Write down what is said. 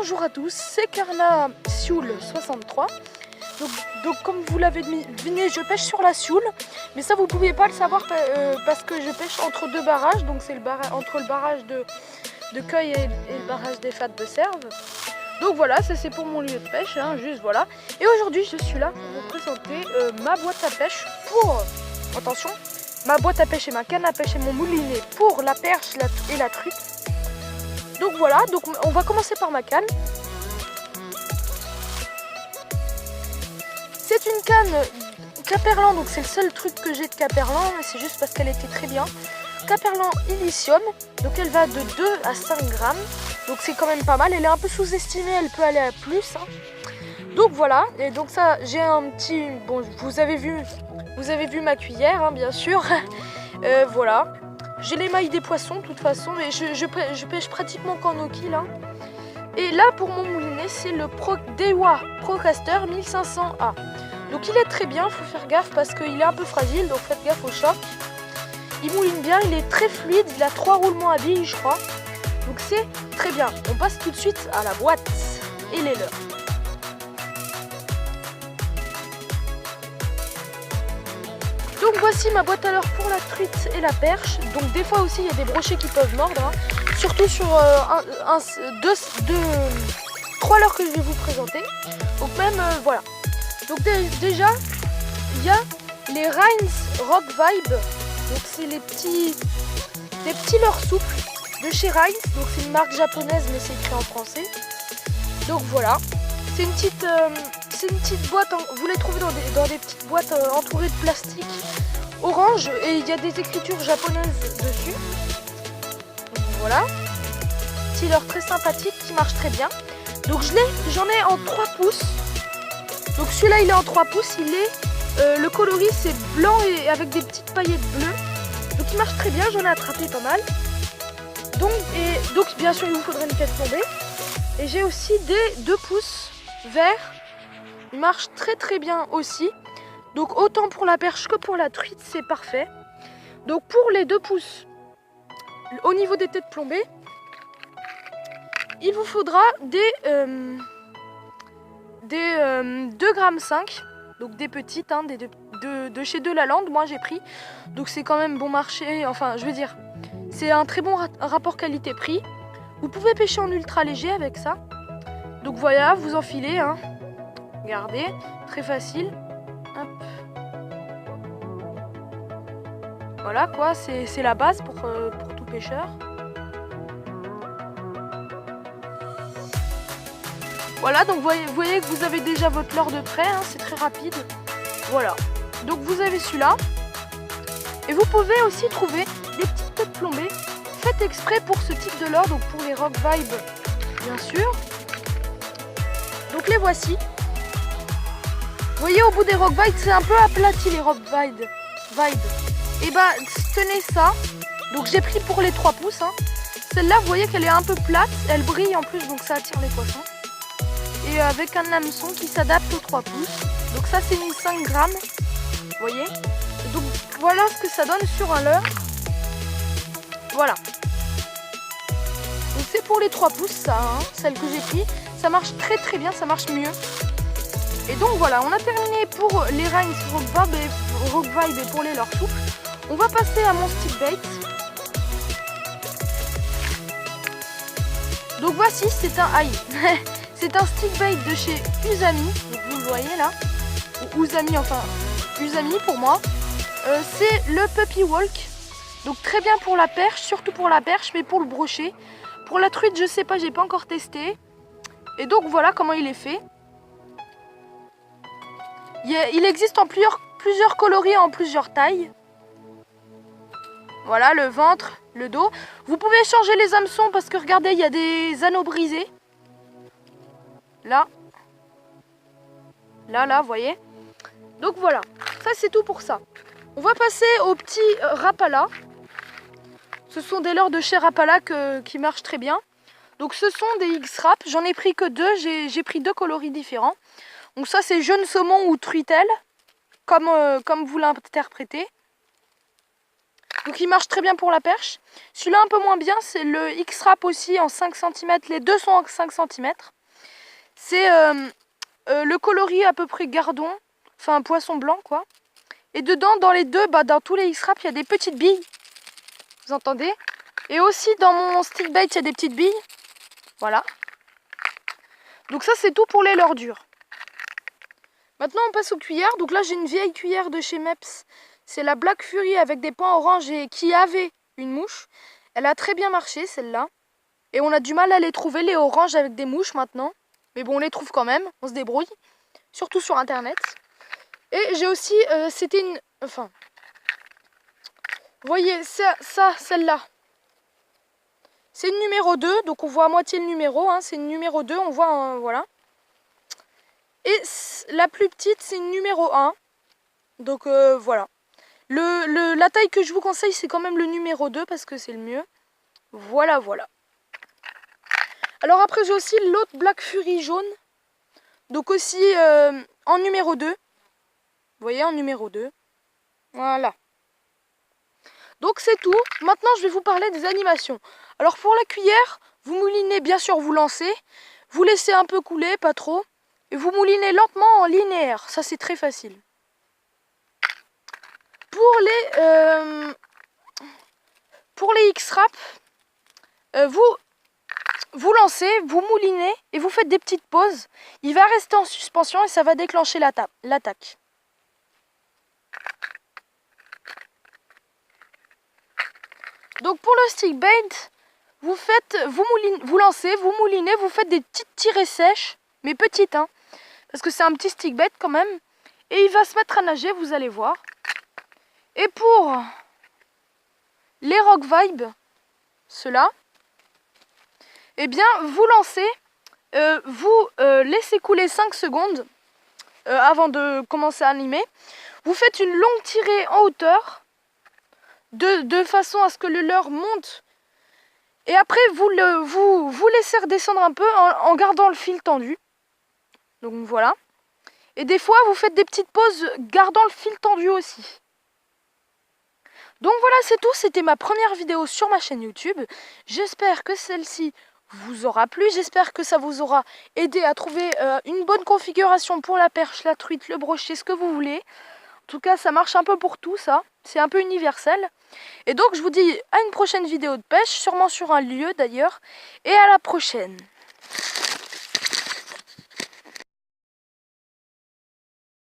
Bonjour à tous, c'est Karna Sioule 63. Donc comme vous l'avez deviné, je pêche sur la Sioule. Mais ça vous pouvez pas le savoir parce que je pêche entre deux barrages. Donc c'est entre le barrage de Cueil et le barrage des Fats de Serve. Donc voilà, ça c'est pour mon lieu de pêche, hein, juste voilà. Et aujourd'hui je suis là pour vous présenter ma boîte à pêche pour, attention, ma boîte à pêche et ma canne à pêche et mon moulinet pour la perche et la truite. Donc voilà, donc on va commencer par ma canne. C'est une canne Caperlan, donc c'est le seul truc que j'ai de Caperlan, mais c'est juste parce qu'elle était très bien. Caperlan Illicium, donc elle va de 2 à 5 grammes, donc c'est quand même pas mal. Elle est un peu sous-estimée, elle peut aller à plus. Hein. Donc voilà, et donc ça, j'ai un petit, bon, vous avez vu ma cuillère, hein, bien sûr. Voilà. J'ai l'émail des poissons de toute façon, mais je pêche pratiquement qu'en eau-kill. Hein. Et là pour mon moulinet, c'est le Dewa Procaster 1500A. Donc il est très bien, il faut faire gaffe parce qu'il est un peu fragile, donc faites gaffe au choc. Il mouline bien, il est très fluide, il a 3 roulements à billes je crois. Donc c'est très bien. On passe tout de suite à la boîte et les leurres. Donc voici ma boîte à leurres pour la truite et la perche. Donc des fois aussi il y a des brochets qui peuvent mordre, hein. Surtout sur 3 leurres que je vais vous présenter. Donc même voilà. Donc déjà il y a les Rhines Rock Vibe. Donc c'est des petits leurres souples de chez Rhines. Donc c'est une marque japonaise mais c'est écrit en français. Donc voilà. C'est une petite boîte, vous les trouvez dans des petites boîtes entourées de plastique orange et il y a des écritures japonaises dessus. Donc voilà, petit leurre très sympathique qui marche très bien. Donc j'en ai en 3 pouces. Donc celui-là il est en 3 pouces, le coloris c'est blanc et avec des petites paillettes bleues. Donc il marche très bien, j'en ai attrapé pas mal. Donc bien sûr il vous faudrait une tête plombée. Et j'ai aussi des 2 pouces verts. Il marche très très bien aussi. Donc autant pour la perche que pour la truite, c'est parfait. Donc pour les 2 pouces, au niveau des têtes plombées, il vous faudra des 2,5 g. Donc des petites, hein, de chez Delalande, moi j'ai pris. Donc c'est quand même bon marché, enfin je veux dire, c'est un très bon rapport qualité-prix. Vous pouvez pêcher en ultra léger avec ça. Donc voilà, vous enfilez, hein. Regardez, très facile. Hop. Voilà quoi, c'est la base pour tout pêcheur. Voilà, donc vous voyez que vous avez déjà votre leurre de près, hein, c'est très rapide. Voilà, donc vous avez celui-là. Et vous pouvez aussi trouver des petites têtes plombées faites exprès pour ce type de leurre, donc pour les Rock Vibe, bien sûr. Donc les voici. Vous voyez au bout des Rock Vibe, c'est un peu aplati les Rock Vibe. Et bah tenez ça. Donc j'ai pris pour les 3 pouces. Hein. Celle-là, vous voyez qu'elle est un peu plate. Elle brille en plus, donc ça attire les poissons. Et avec un hameçon qui s'adapte aux 3 pouces. Donc ça c'est mis 5 grammes. Vous voyez. Donc voilà ce que ça donne sur un leurre. Voilà. Donc c'est pour les 3 pouces ça, hein, celle que j'ai pris. Ça marche très très bien, ça marche mieux. Et donc voilà, on a terminé pour les Rhines Rock Vibe et pour les leurres souples. On va passer à mon stick bait. Donc voici, c'est un c'est un stick bait de chez Usami. Donc vous le voyez là. Ou Usami, enfin Usami pour moi. C'est le Puppy Walk. Donc très bien pour la perche, surtout pour la perche, mais pour le brochet. Pour la truite, je sais pas, j'ai pas encore testé. Et donc voilà comment il est fait. Il existe en plusieurs coloris, en plusieurs tailles. Voilà, le ventre, le dos. Vous pouvez changer les hameçons parce que regardez, il y a des anneaux brisés. Là. Là, vous voyez. Donc voilà, ça c'est tout pour ça. On va passer au petit Rapala. Ce sont des leurres de chez Rapala qui marchent très bien. Donc ce sont des X-Rap. J'en ai pris que 2. J'ai pris 2 coloris différents. Donc ça c'est jaune saumon ou truitelle, comme vous l'interprétez. Donc il marche très bien pour la perche. Celui-là un peu moins bien, c'est le X-Rap aussi en 5 cm. Les deux sont en 5 cm. C'est le coloris à peu près gardon, enfin un poisson blanc quoi. Et dedans, dans les deux, dans tous les X-Rap, il y a des petites billes. Vous entendez? Et aussi dans mon stick bait, il y a des petites billes. Voilà. Donc ça, c'est tout pour les leurres dures. Maintenant, on passe aux cuillères. Donc là, j'ai une vieille cuillère de chez Mepps. C'est la Black Fury avec des points orange et qui avait une mouche. Elle a très bien marché, celle-là. Et on a du mal à les trouver, les oranges avec des mouches maintenant. Mais bon, on les trouve quand même, on se débrouille. Surtout sur Internet. Et j'ai aussi, c'était une... Enfin... Vous voyez, celle-là. C'est une numéro 2, donc on voit à moitié le numéro. Hein, c'est une numéro 2, on voit, voilà. Et la plus petite, c'est une numéro 1. Donc voilà. La taille que je vous conseille, c'est quand même le numéro 2 parce que c'est le mieux. Voilà, voilà. Alors après, j'ai aussi l'autre Black Fury jaune. Donc aussi en numéro 2. Vous voyez, en numéro 2. Voilà. Donc c'est tout. Maintenant, je vais vous parler des animations. Alors pour la cuillère, vous moulinez, bien sûr, vous lancez. Vous laissez un peu couler, pas trop. Et vous moulinez lentement en linéaire. Ça, c'est très facile. Pour les X-Rap, vous lancez, vous moulinez et vous faites des petites pauses. Il va rester en suspension et ça va déclencher l'attaque. Donc pour le stick bait, vous lancez, vous moulinez, vous faites des petites tirées sèches, mais petites, hein, parce que c'est un petit stick bait quand même. Et il va se mettre à nager, vous allez voir. Et pour les Rock Vibe, ceux-là, eh bien, vous lancez, vous laissez couler 5 secondes avant de commencer à animer. Vous faites une longue tirée en hauteur, de façon à ce que le leurre monte. Et après, vous laissez redescendre un peu en gardant le fil tendu. Donc voilà. Et des fois, vous faites des petites pauses gardant le fil tendu aussi. Donc voilà, c'est tout. C'était ma première vidéo sur ma chaîne YouTube. J'espère que celle-ci vous aura plu. J'espère que ça vous aura aidé à trouver une bonne configuration pour la perche, la truite, le brochet, ce que vous voulez. En tout cas, ça marche un peu pour tout, ça. C'est un peu universel. Et donc, je vous dis à une prochaine vidéo de pêche, sûrement sur un lieu d'ailleurs. Et à la prochaine.